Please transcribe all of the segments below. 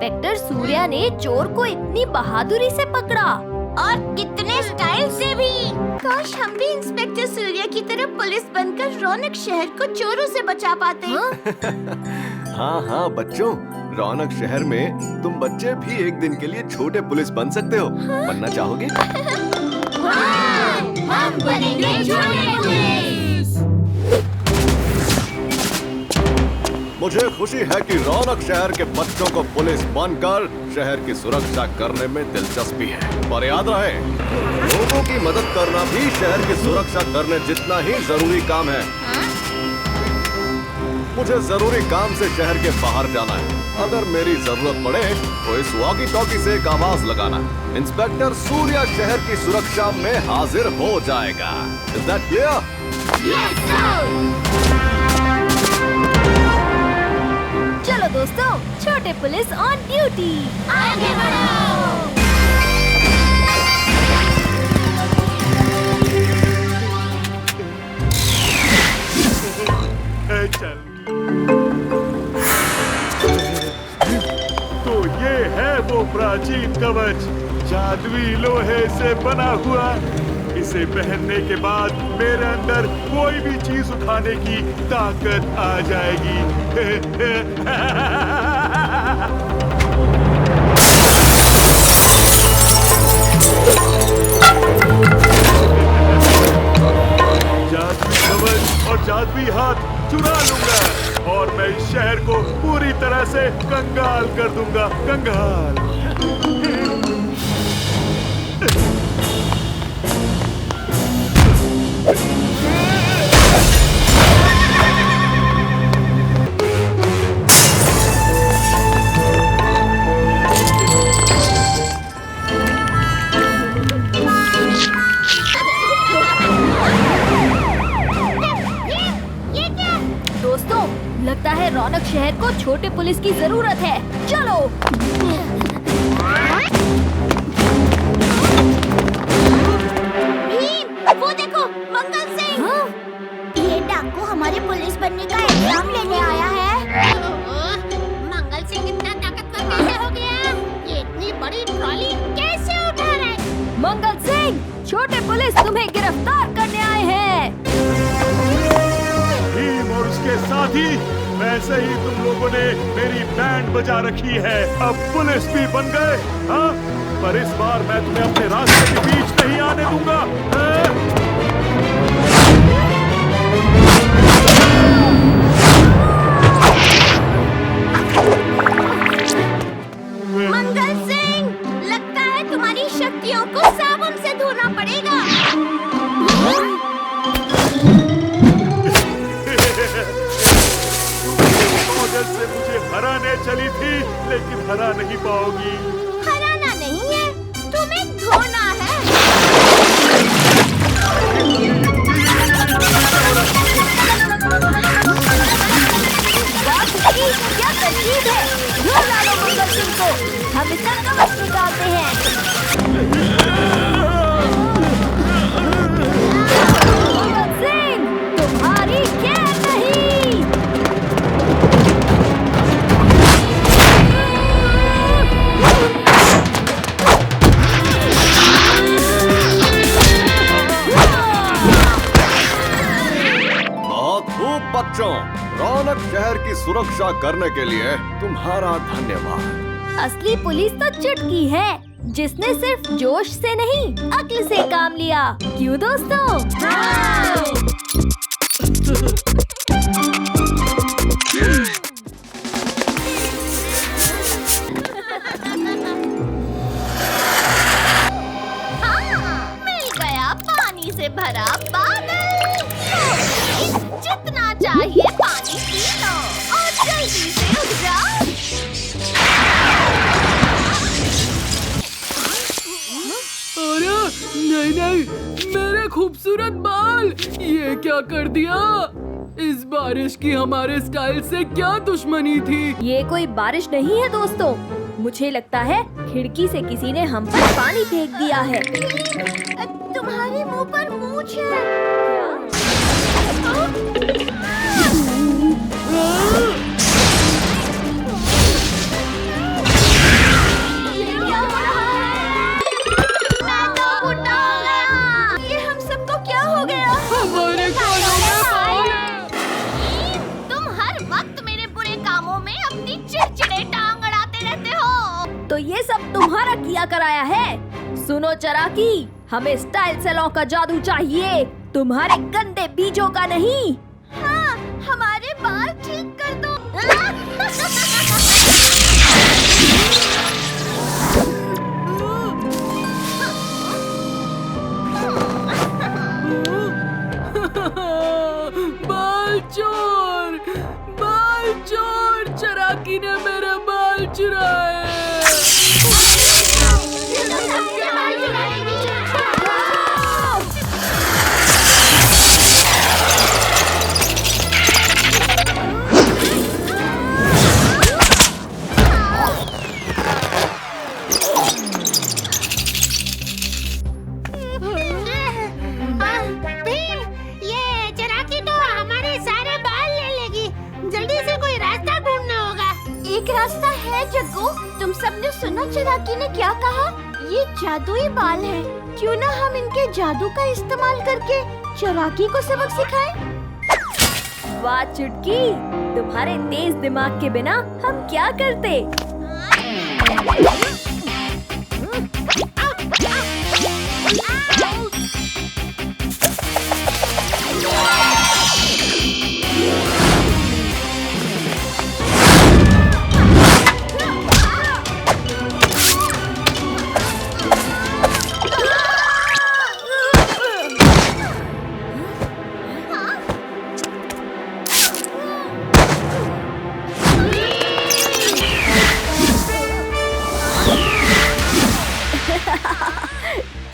Inspector Surya ने चोर को इतनी बहादुरी से पकड़ा और कितने स्टाइल से भी। काश हम भी इंस्पेक्टर सूर्या की तरह पुलिस बनकर रौनक शहर को चोरों से बचा पाते। हाँ हाँ बच्चों, रौनक शहर में तुम बच्चे भी एक दिन के लिए छोटे पुलिस बन सकते हो। बनना चाहोगे? हम बनेंगे छोटे पुलिस। मुझे खुशी है कि रौनक शहर के बच्चों को पुलिस बनकर शहर की सुरक्षा करने में दिलचस्पी है। पर याद रहे, लोगों की मदद करना भी शहर की सुरक्षा करने जितना ही जरूरी काम है। मुझे जरूरी काम से शहर के बाहर जाना है। अगर मेरी जरूरत पड़े तो इस वॉकी टॉकी से एक आवाज लगाना। इंस्पेक्टर सूर्या शहर की सुरक्षा में हाजिर हो जाएगा। Is that clear? Yes, sir। चलो दोस्तों, छोटे पुलिस ऑन ड्यूटी। आगे बढ़ो। चल। तो ये है वो प्राचीन कवच, जादुई लोहे से बना हुआ। इसे पहनने के बाद मेरे अंदर कोई भी चीज उठाने की ताकत आ जाएगी। जादुई कवच और जादुई हाथ चुरा लूंगा और मैं इस शहर को पूरी तरह से कंगाल कर दूंगा। कंगाल। दोस्तों, लगता है रौनक शहर को छोटे पुलिस की जरूरत है। चलो। भीम, वो देखो, मंगल सिंह। ये डाकू हमारे पुलिस बनने का एग्जाम लेने आया है। मंगल सिंह इतना ताकतवर कैसे हो गया? ये इतनी बड़ी ट्रॉली कैसे उठा रहा है? मंगल सिंह, छोटे पुलिस तुम्हें गिरफ्तार करने आए हैं। भीम और उसके साथी, वैसे ही तुम लोगों ने मेरी बैंड बजा रखी है। अब पुलिस भी बन गए। हाँ, पर इस बार मैं तुम्हें अपने रास्ते के बीच नहीं आने दूंगा। मंगल सिंह, लगता है तुम्हारी शक्तियों को साबुन से धोना पड़ेगा। मॉडल से मुझे हराने चली थी, लेकिन हरा नहीं पाओगी। हराना नहीं है, तुम्हें धोना है। क्या तरकीब है? ढूंढ डालो मंगल सिंह को। हम इसका कवच निकालते हैं। मंगल सिंह, तुम्हारी खैर नहीं। बहुत खूब बच्चों, रौनक शहर की सुरक्षा करने के लिए तुम्हारा धन्यवाद। असली पुलिस तो चुटकी है, जिसने सिर्फ जोश से नहीं, अक्ल से काम लिया। क्यों दोस्तों? मिल गया पानी से भरा बादल। जितना चाहिए पानी पी लो और जल्दी से उठ जाओ। अरे नहीं नहीं, मेरे खूबसूरत बाल, ये क्या कर दिया? इस बारिश की हमारे स्टाइल से क्या दुश्मनी थी? ये कोई बारिश नहीं है दोस्तों, मुझे लगता है खिड़की से किसी ने हम पर पानी फेंक दिया है। तुम्हारे मुंह पर मूंछ है। ये सब तुम्हारा किया कराया है। सुनो चराकी, हमें स्टाइल सैलून का जादू चाहिए, तुम्हारे गंदे बीजों का नहीं। हाँ, हमारे बाल ठीक कर दो। बाल चोर, बाल चोर, चराकी ने मेरे बाल चुराए। भीम, ये चराकी तो हमारे सारे बाल ले लेगी। जल्दी से कोई रास्ता ढूंढना होगा। एक रास्ता है जग्गू, तुम सबने सुना चराकी ने क्या कहा? ये जादुई बाल हैं। क्यों ना हम इनके जादू का इस्तेमाल करके चराकी को सबक सिखाएं? वाह चुटकी, तुम्हारे तेज दिमाग के बिना हम क्या करते।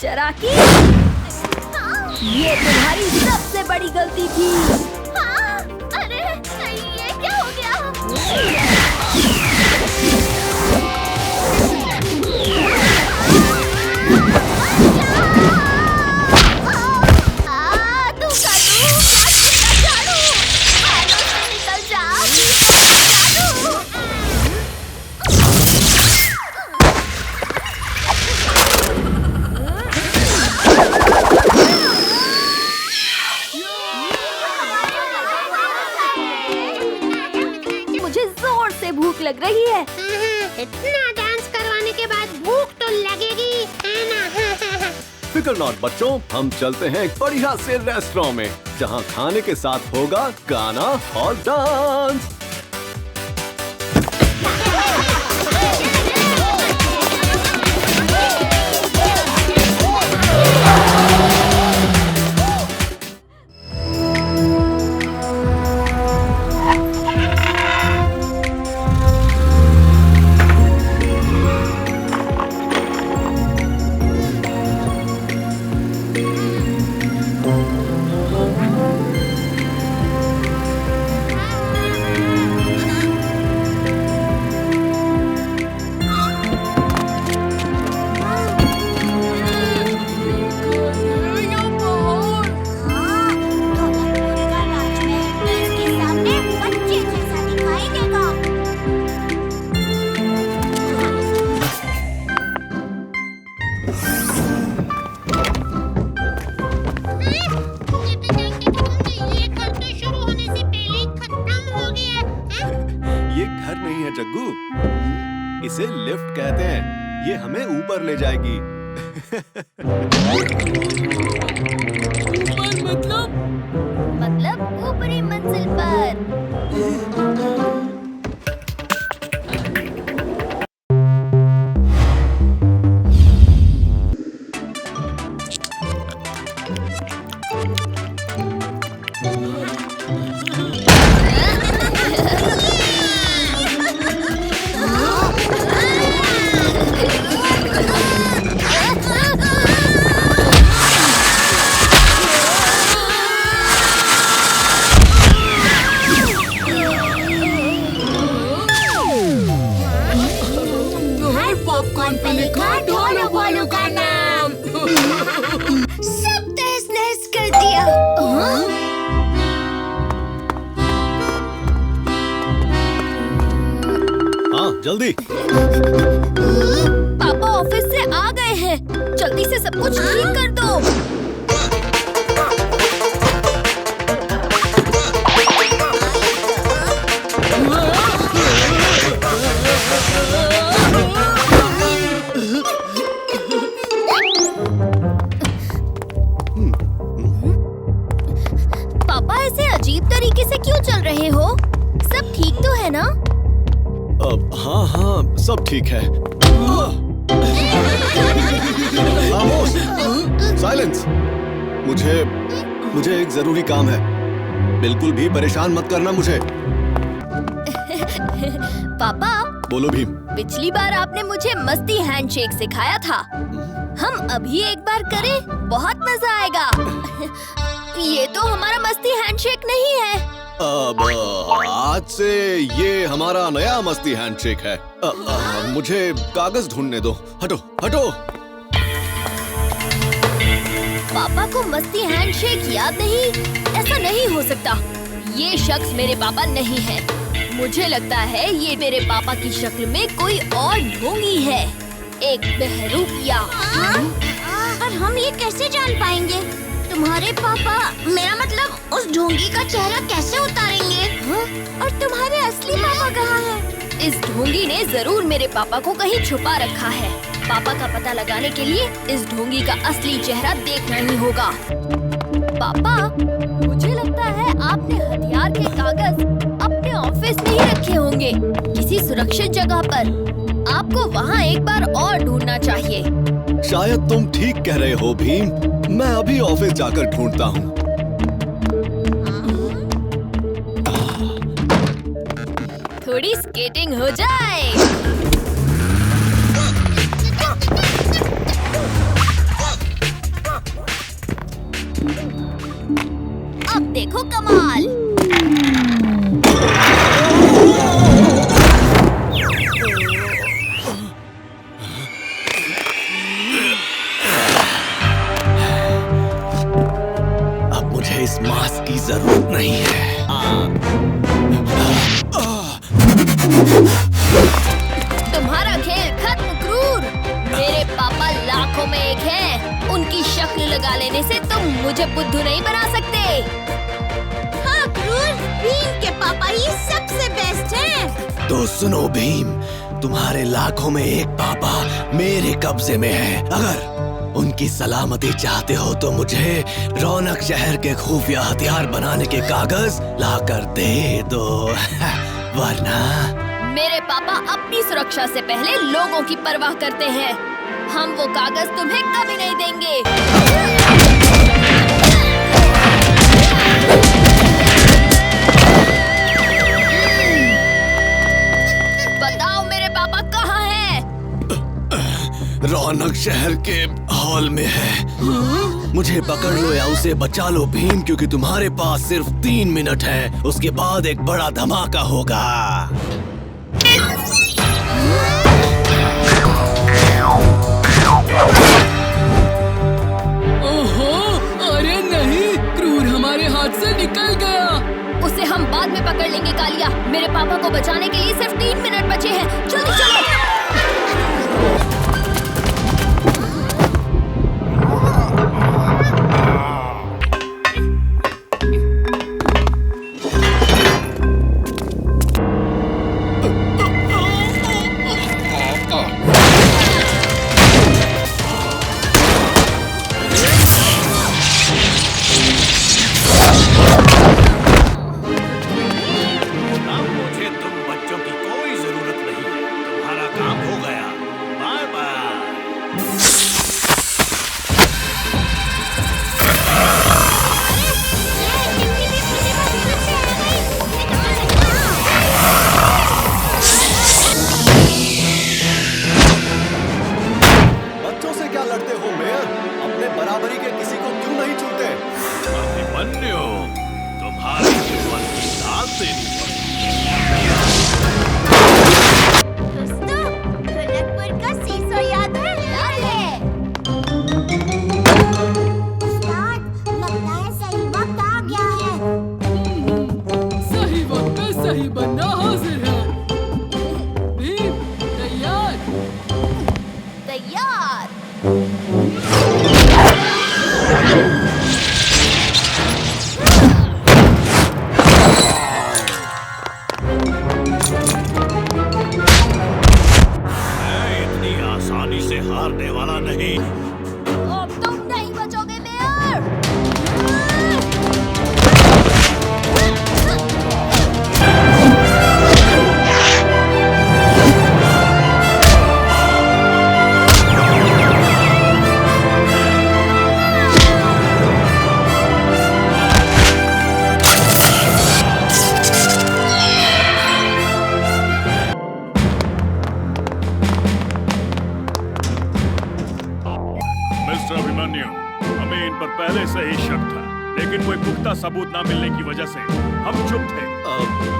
चराकी, ये तुम्हारी सबसे बड़ी गलती थी। हाँ, अरे ये क्या हो गया? तू काटू, झाड़ू, बालों से निकल जा, झाड़ू। मुझे जोर से भूख लग रही है। इतना डांस करवाने के बाद भूख तो लगेगी, है ना? फिकर नॉट बच्चों, हम चलते हैं एक बढ़िया से रेस्टोरेंट में, जहाँ खाने के साथ होगा गाना और डांस। जग्गू, इसे लिफ्ट कहते हैं। ये हमें ऊपर ले जाएगी। ऊपर मतलब ऊपरी मंजिल पर। पॉपकॉर्न पे लिखा ढोलो बोलो का नाम। सब तहस नहस कर दिया। हाँ जल्दी। पापा ऑफिस से आ गए हैं, जल्दी से सब कुछ ठीक कर दो। तरीके से क्यों चल रहे हो? सब ठीक तो है ना? हाँ हाँ, सब ठीक है। खामोश! साइलेंस! मुझे एक जरूरी काम है। बिल्कुल भी परेशान मत करना मुझे। पापा, बोलो भीम। पिछली बार आपने मुझे मस्ती हैंडशेक सिखाया था। हम अभी एक बार करें, बहुत मजा आएगा। ये तो हमारा मस्ती हैंडशेक नहीं है। अब आज से ये हमारा नया मस्ती हैंडशेक है। मुझे कागज ढूंढने दो। हटो हटो। पापा को मस्ती हैंडशेक याद नहीं? ऐसा नहीं हो सकता। ये शख्स मेरे पापा नहीं है। मुझे लगता है ये मेरे पापा की शक्ल में कोई और ढोंगी है, एक बहरूपिया। और हम ये कैसे जान पाएंगे? तुम्हारे पापा, मेरा मतलब उस ढोंगी का चेहरा कैसे उतारेंगे? और तुम्हारे असली पापा कहाँ हैं? इस ढोंगी ने जरूर मेरे पापा को कहीं छुपा रखा है। पापा का पता लगाने के लिए इस ढोंगी का असली चेहरा देखना ही होगा। पापा, मुझे लगता है आपने हथियार के कागज अपने ऑफिस में ही रखे होंगे, किसी सुरक्षित जगह पर। आपको वहाँ एक बार और ढूंढना चाहिए। शायद तुम ठीक कह रहे हो भीम। मैं अभी ऑफिस जाकर ढूंढता हूँ। थोड़ी स्केटिंग हो जाए। अब देखो कमाल। अब मुझे इस मास्क की जरूरत नहीं है। तुम्हारा खेल खत्म, क्रूर। मेरे पापा लाखों में एक हैं। उनकी शक्ल लगा लेने से तुम मुझे बुद्धू नहीं बना सकते। हाँ क्रूर, भीम के पापा ही सबसे बेस्ट हैं। तो सुनो भीम, तुम्हारे लाखों में एक पापा मेरे कब्जे में है। अगर उनकी सलामती चाहते हो तो मुझे रौनक शहर के खुफिया हथियार बनाने के कागज लाकर दे दो। वरना मेरे पापा अपनी सुरक्षा से पहले लोगों की परवाह करते हैं। हम वो कागज तुम्हें कभी नहीं देंगे। बताओ मेरे पापा कहाँ हैं? रौनक शहर के हॉल में है। मुझे पकड़ लो या उसे बचा लो भीम, क्योंकि तुम्हारे पास सिर्फ 3 मिनट है। उसके बाद एक बड़ा धमाका होगा। ओहो, अरे नहीं, क्रूर हमारे हाथ से निकल गया। उसे हम बाद में पकड़ लेंगे कालिया। मेरे पापा को बचाने के लिए सिर्फ 3 मिनट बचे हैं। जल्दी चलो। सही बनना हाजिर है। भीम तैयार। तैयार। मैं इतनी आसानी से हारने वाला नहीं। अब तुम नहीं बचोगे मेयर। लेकिन कोई पुख्ता सबूत ना मिलने की वजह से हम चुप थे।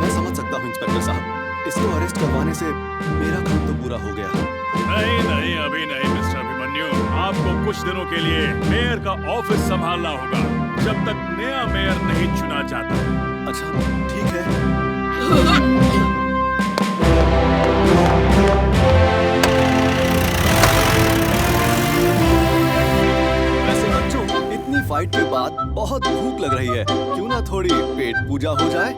मैं समझ सकता हूँ इंस्पेक्टर साहब, इसको अरेस्ट करवाने से मेरा काम तो पूरा हो गया। नहीं नहीं, अभी नहीं मिस्टर अभिमन्यु, आपको कुछ दिनों के लिए मेयर का ऑफिस संभालना होगा जब तक नया मेयर नहीं चुना जाता। अच्छा ठीक है। वैसे बच्चों, इतनी फाइट के बाद बहुत भूख लग रही है, क्यों ना थोड़ी पेट पूजा हो जाए?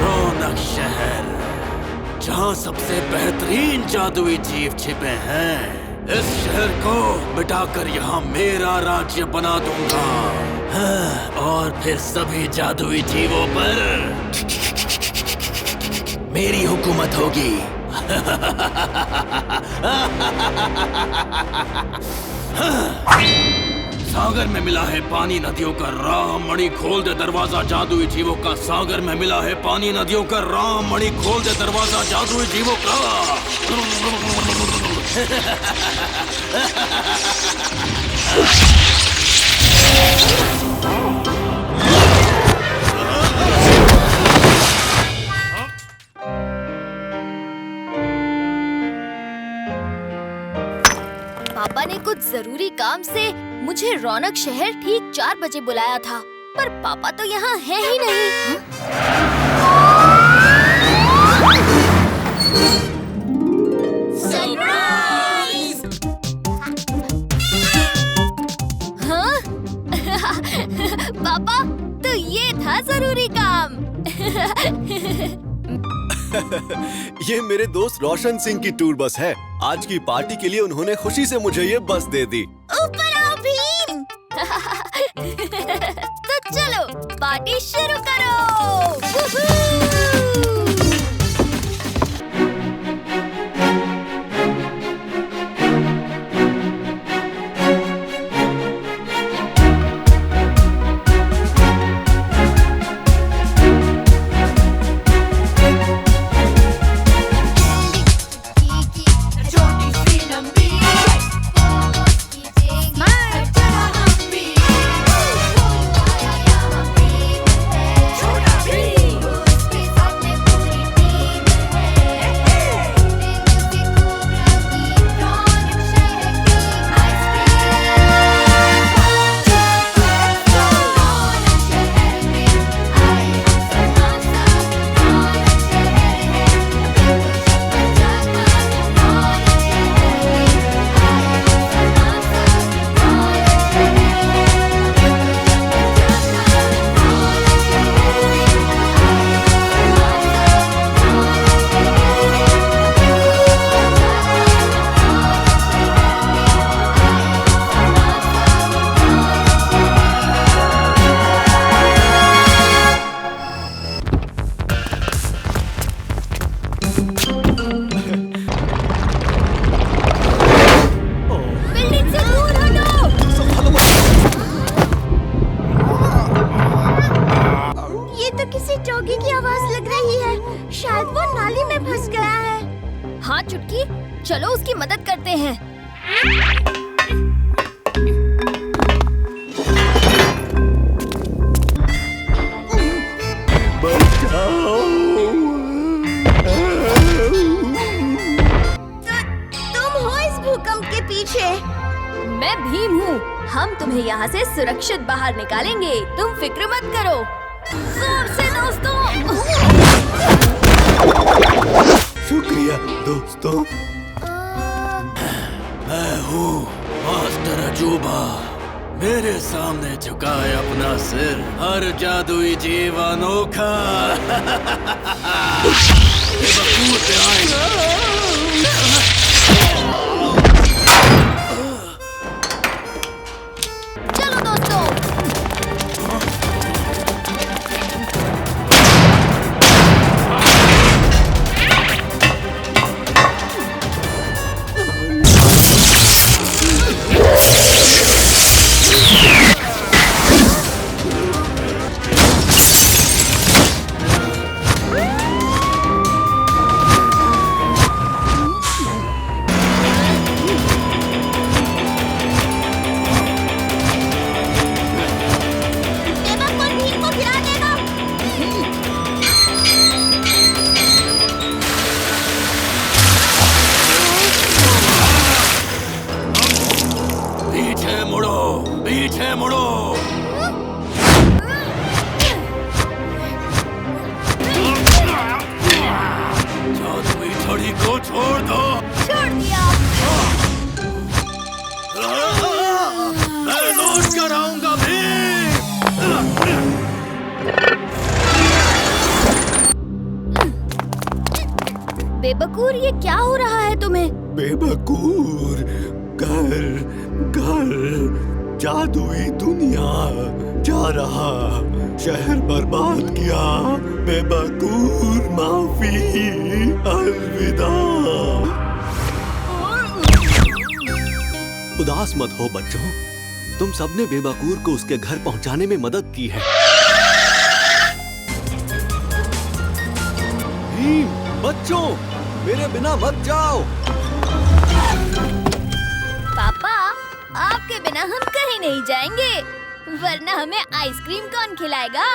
रौनक शहर, जहाँ सबसे बेहतरीन जादुई जीव छिपे हैं। इस शहर को मिटाकर यहाँ मेरा राज्य बना दूंगा। हाँ, और फिर सभी जादुई जीवों पर मेरी हुकूमत होगी। सागर में मिला है पानी नदियों का राम मणि, खोल दे दरवाजा जादुई जीवों का। सागर में मिला है पानी नदियों का राम मणि, खोल दे दरवाजा जादुई जीवों का। पापा ने कुछ जरूरी काम से मुझे रौनक शहर ठीक 4 बजे बुलाया था, पर पापा तो यहाँ है ही नहीं। सरप्राइज! हाँ? पापा, तो ये था जरूरी काम। ये मेरे दोस्त रोशन सिंह की टूर बस है। आज की पार्टी के लिए उन्होंने खुशी से मुझे ये बस दे दी। ऊपर आओ भीम। तो चलो पार्टी शुरू करो। हाँ चुटकी, चलो उसकी मदद करते हैं। तुम हो इस भूकंप के पीछे। मैं भीम हूँ। हम तुम्हें यहाँ से सुरक्षित बाहर निकालेंगे, तुम फिक्र मत करो। जोर से दोस्तों। शुक्रिया दोस्तों। मैं हूँ मास्टर अजूबा। मेरे सामने झुकाए अपना सिर हर जादुई जीव अनोखा। ये बकूर पे आएगा। चलो दोस्तों। बेबकूर, ये क्या हो रहा है तुम्हें? बेबकूर, घर घर जादुई दुनिया जा रहा, शहर बर्बाद किया, बेबकूर माफी, अलविदा। उदास मत हो बच्चों, तुम सबने बेबकूर को उसके घर पहुंचाने में मदद की है। बच्चों, मेरे बिना मत जाओ। पापा, आपके बिना हम कहीं नहीं जाएंगे, वरना हमें आइसक्रीम कौन खिलाएगा?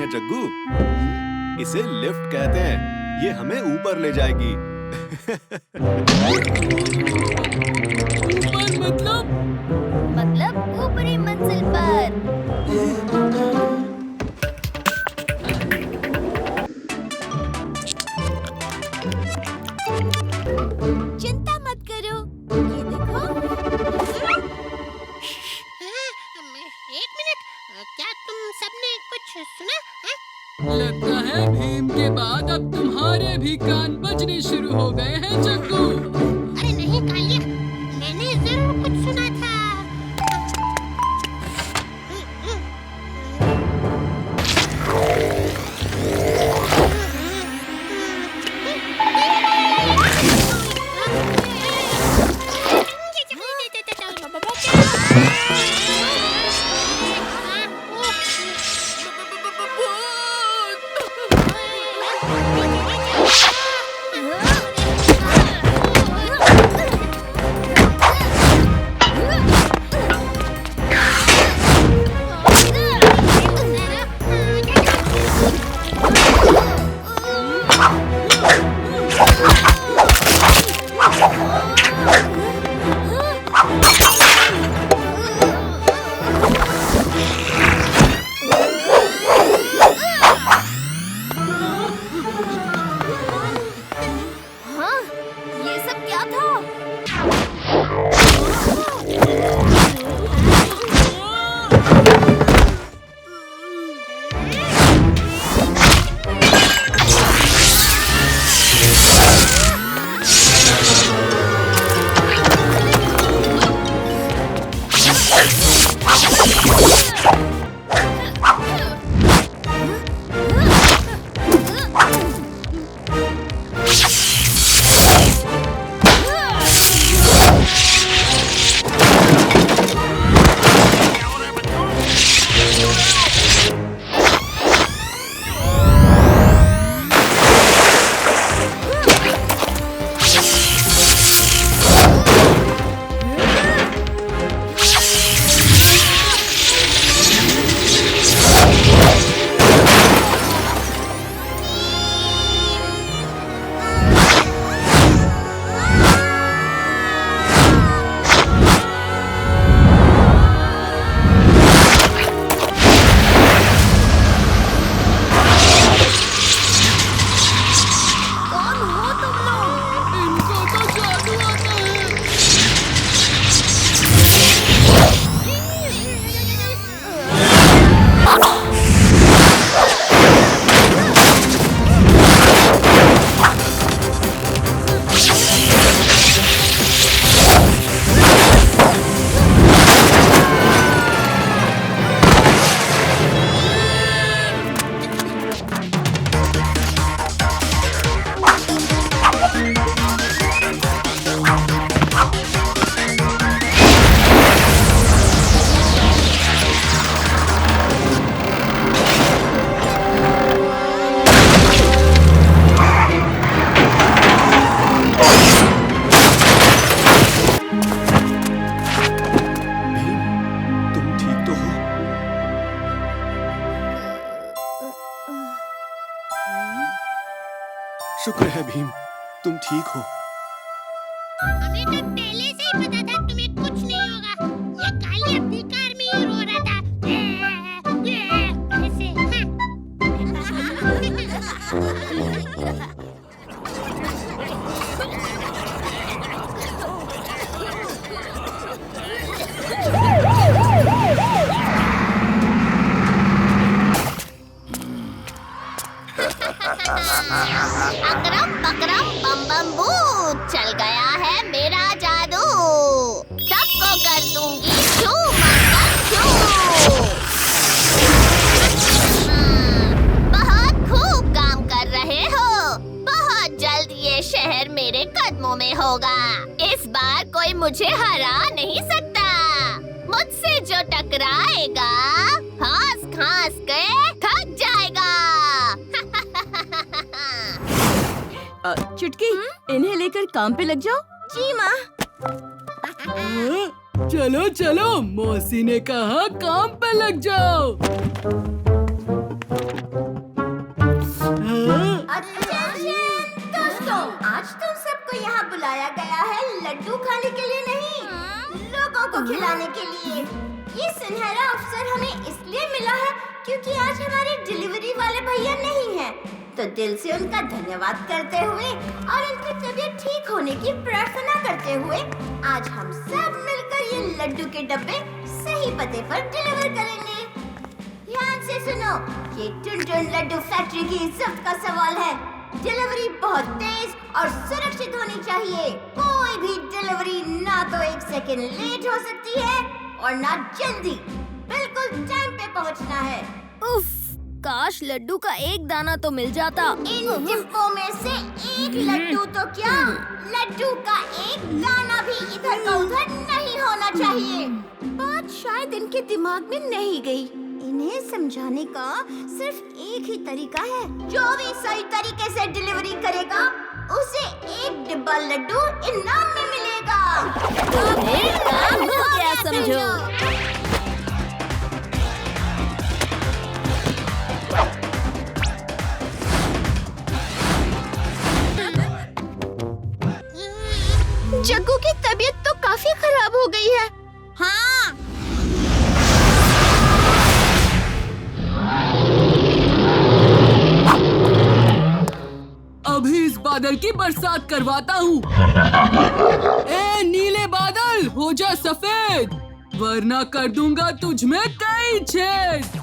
जग्गू, इसे लिफ्ट कहते हैं, ये हमें ऊपर ले जाएगी। मतलब ऊपरी मंजिल पर। चिंता मत करो, ये देखो। एक मिनट, क्या तुम सबने कुछ सुना? लगता है भीम के बाद अब तुम्हारे भी कान बजने शुरू हो गए हैं जग्गू। अरे नहीं कालिया, मैंने जरूर कुछ सुना था। शुक्र है भीम, तुम ठीक हो। हमें तो पहले से ही पता था तुम्हें कुछ नहीं होगा। ये काली अपनी कार में ही रो रहा था। ऐसे। अकरम बकरम बम बम बू, चल गया है मेरा जादू। सबको कर दूंगी छू मंगल छू। बहुत खूब काम कर रहे हो। बहुत जल्द ये शहर मेरे कदमों में होगा। इस बार कोई मुझे हरा नहीं सकता। मुझसे जो टकराएगा घास घास के थक जाएगा। चुटकी, इन्हें लेकर काम पे लग जाओ। जी माँ। चलो चलो, मौसी ने कहा काम पे लग जाओ। दोस्तों, आज तुम सबको यहाँ बुलाया गया है लड्डू खाने के लिए नहीं, लोगों को खिलाने के लिए। ये सुनहरा अवसर हमें इसलिए मिला है क्योंकि आज हमारे डिलीवरी वाले भैया नहीं हैं। तो दिल से उनका धन्यवाद करते हुए और उनकी तबीयत ठीक होने की प्रार्थना करते हुए आज हम सब मिलकर ये लड्डू के डब्बे सही पते पर डिलीवर करेंगे। ध्यान से सुनो, ये टुनटुन लड्डू फैक्ट्री की इज्जत का सवाल है। डिलीवरी बहुत तेज और सुरक्षित होनी चाहिए। कोई भी डिलीवरी ना तो 1 सेकंड लेट हो सकती है और ना जल्दी। बिल्कुल टाइम पे पहुंचना है। उफ, काश लड्डू का एक दाना तो मिल जाता। इन डिब्बों में से एक लड्डू तो क्या, लड्डू का एक दाना भी इधर का उधर नहीं होना चाहिए। बात शायद इनके दिमाग में नहीं गई। इन्हें समझाने का सिर्फ एक ही तरीका है। जो भी सही तरीके से डिलीवरी करेगा उसे 1 डिब्बा लड्डू इनाम में मिलेगा। काम हो गया समझो। जग्गू की तबीयत तो काफी खराब हो गई है। हाँ। अभी इस बादल की बरसात करवाता हूँ। ए नीले बादल, हो जा सफेद, वरना कर दूंगा तुझ में कई छेद।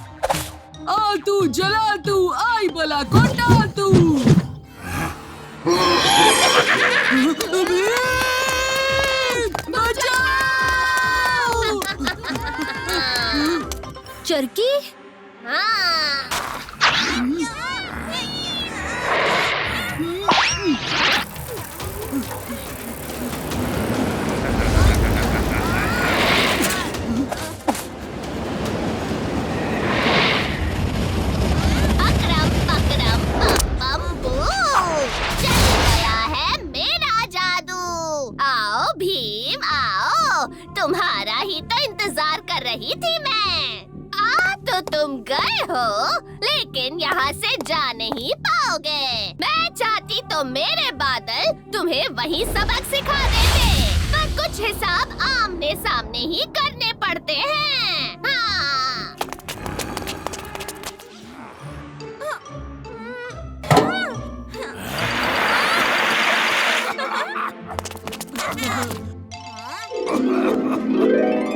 आ तू जला तू, आई बला को डाल तू। चरकी, अकरम बकरम बम बम बू, चल गया है मेरा जादू। आओ भीम आओ, तुम्हारा ही तो इंतजार कर रही थी मैं। आ तो तुम गए हो, लेकिन यहाँ से जा नहीं पाओगे। मैं चाहती तो मेरे बादल तुम्हें वही सबक सिखा देते, पर कुछ हिसाब आमने सामने ही करने पड़ते हैं। हाँ।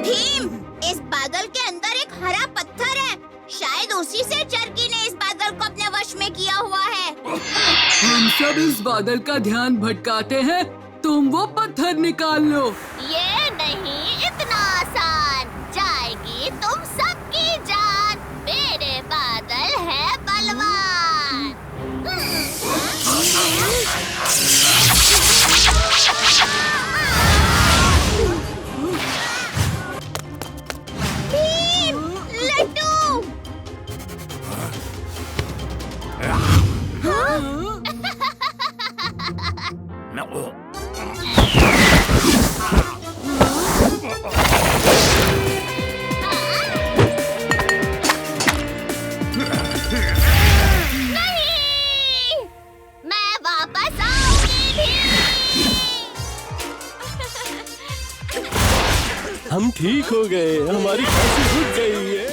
भीम, इस बादल के अंदर एक हरा पत्थर है। शायद उसी से चरकी ने इस बादल को अपने वश में किया हुआ है। हम सब इस बादल का ध्यान भटकाते हैं, तुम वो पत्थर निकाल लो। ये नहीं इतना आसान, जाएगी तुम सबकी जान। मेरे बादल है बलवान। भीम, लड्डू। हम ठीक हो गए, हमारी खांसी रुक गई है।